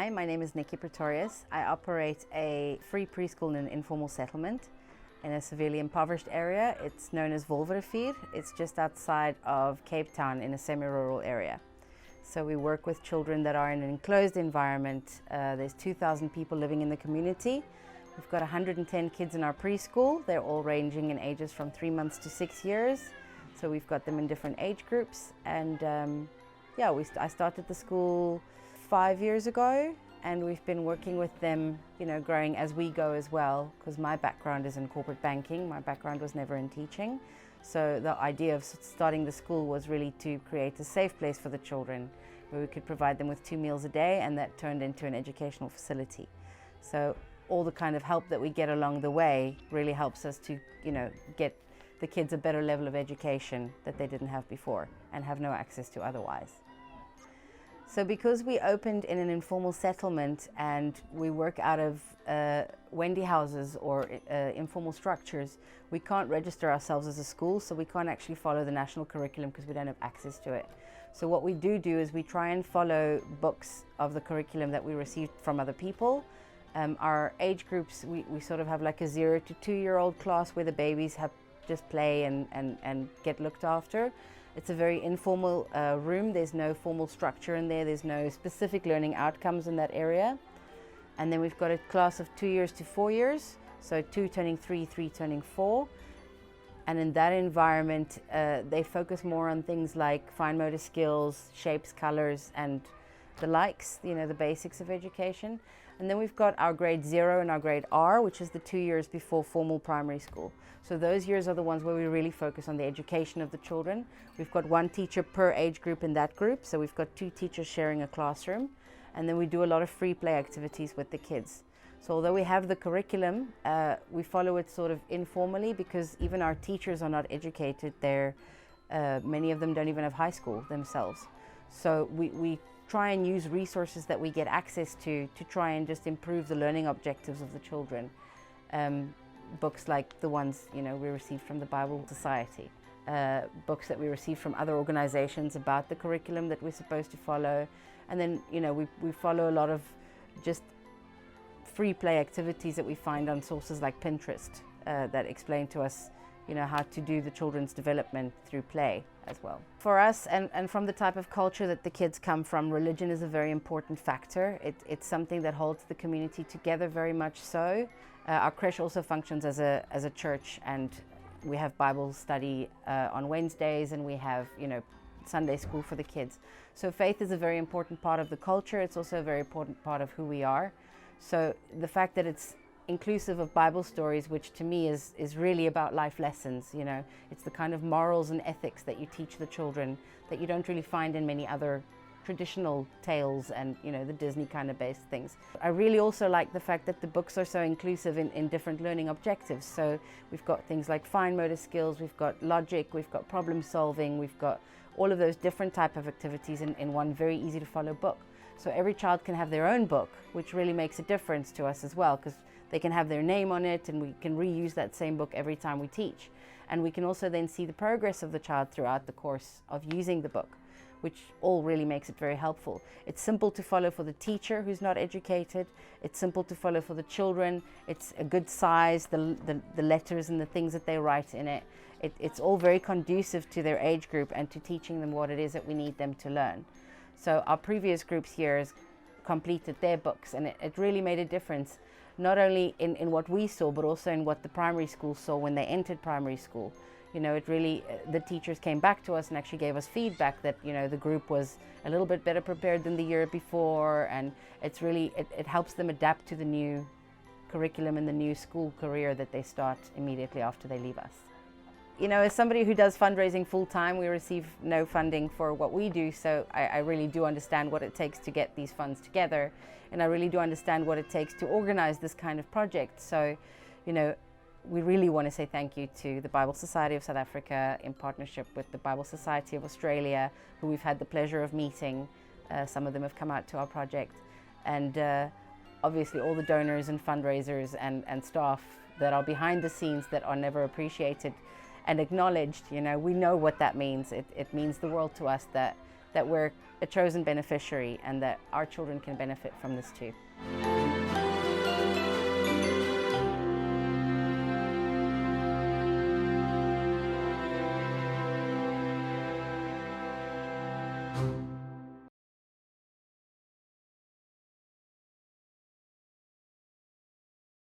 Hi, my name is Nikki Pretorius. I operate a free preschool in an informal settlement in a severely impoverished area. It's known as Wolverrivier. It's just outside of Cape Town in a semi-rural area. So we work with children that are in an enclosed environment. There's 2,000 people living in the community. We've got 110 kids in our preschool. They're all ranging in ages from 3 months to 6 years. So we've got them in different age groups. And I started the school 5 years ago, and we've been working with them, growing as we go as well, because my background is in corporate banking. My background was never in teaching. So the idea of starting the school was really to create a safe place for the children where we could provide them with 2 meals a day, and that turned into an educational facility. So all the kind of help that we get along the way really helps us to, get the kids a better level of education that they didn't have before and have no access to otherwise. So because we opened in an informal settlement and we work out of Wendy houses or informal structures, we can't register ourselves as a school, so we can't actually follow the national curriculum because we don't have access to it. So what we do is we try and follow books of the curriculum that we received from other people. Our age groups, we sort of have like a 0 to 2-year-old class where the babies have just play and get looked after. It's a very informal room. There's no formal structure in there. There's no specific learning outcomes in that area. And then we've got a class of 2 years to 4 years. So 2 turning 3, 3 turning 4. And in that environment, they focus more on things like fine motor skills, shapes, colors, and the likes, the basics of education. And then we've got our grade 0 and our grade R, which is the 2 years before formal primary school. So those years are the ones where we really focus on the education of the children. We've got 1 teacher per age group in that group, so we've got 2 teachers sharing a classroom. And then we do a lot of free play activities with the kids. So although we have the curriculum, we follow it sort of informally because even our teachers are not educated. Many of them don't even have high school themselves. So we try and use resources that we get access to try and just improve the learning objectives of the children. Books like the ones we received from the Bible Society, books that we received from other organizations about the curriculum that we're supposed to follow, and then we follow a lot of just free play activities that we find on sources like Pinterest that explain to us how to do the children's development through play as well. For us, and from the type of culture that the kids come from, religion is a very important factor. It's something that holds the community together very much so. Our creche also functions as a church, and we have Bible study on Wednesdays, and we have Sunday school for the kids. So faith is a very important part of the culture. It's also a very important part of who we are. So the fact that it's inclusive of Bible stories, which to me is really about life lessons, it's the kind of morals and ethics that you teach the children that you don't really find in many other traditional tales and the Disney kind of based things. I really also like the fact that the books are so inclusive in different learning objectives. So we've got things like fine motor skills, we've got logic, we've got problem solving, we've got all of those different type of activities in one very easy to follow book. So every child can have their own book, which really makes a difference to us as well, because they can have their name on it and we can reuse that same book every time we teach. And we can also then see the progress of the child throughout the course of using the book, which all really makes it very helpful. It's simple to follow for the teacher who's not educated. It's simple to follow for the children. It's a good size, the letters and the things that they write in it. It's all very conducive to their age group and to teaching them what it is that we need them to learn. So our previous groups here completed their books, and it really made a difference, not only in what we saw, but also in what the primary school saw when they entered primary school. It really, the teachers came back to us and actually gave us feedback that, the group was a little bit better prepared than the year before, and it's really, it helps them adapt to the new curriculum and the new school career that they start immediately after they leave us. As somebody who does fundraising full-time, we receive no funding for what we do, so I really do understand what it takes to get these funds together, and I really do understand what it takes to organize this kind of project. So, we really want to say thank you to the Bible Society of South Africa in partnership with the Bible Society of Australia, who we've had the pleasure of meeting. Some of them have come out to our project, and obviously all the donors and fundraisers and staff that are behind the scenes that are never appreciated and acknowledged. We know what that means. It means the world to us that that we're a chosen beneficiary and that our children can benefit from this too.